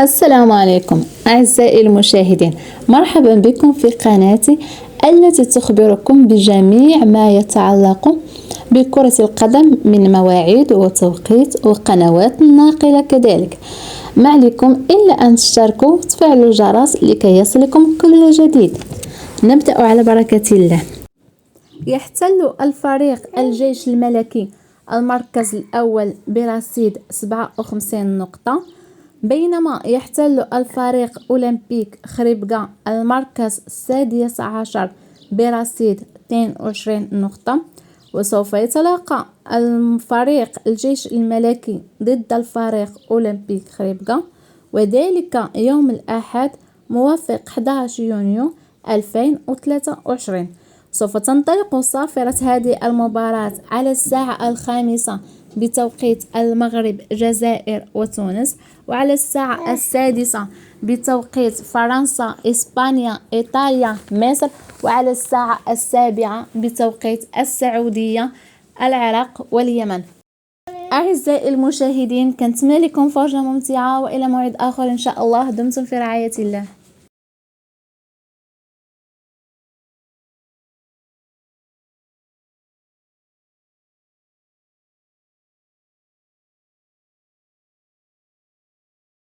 السلام عليكم أعزائي المشاهدين، مرحبا بكم في قناتي التي تخبركم بجميع ما يتعلق بكرة القدم من مواعيد وتوقيت وقنوات ناقلة كذلك. ما عليكم إلا أن تشتركوا وتفعلوا الجرس لكي يصلكم كل جديد. نبدأ على بركة الله. يحتل الفريق الجيش الملكي المركز الأول برصيد 57 نقطة، بينما يحتل الفريق أولمبيك خريبكا المركز السادس عشر برصيد 22 نقطة. وسوف يتلاقى الفريق الجيش الملكي ضد الفريق أولمبيك خريبكا، وذلك يوم الأحد موافق 11 يونيو 2023. سوف تنطلق صافرة هذه المباراة على الساعة 5 بتوقيت المغرب جزائر وتونس، وعلى الساعة 6 بتوقيت فرنسا إسبانيا إيطاليا مصر، وعلى الساعة 7 بتوقيت السعودية العراق واليمن. أعزائي المشاهدين، كنتمنى لكم فرجة ممتعة، وإلى موعد آخر إن شاء الله. دمتم في رعاية الله.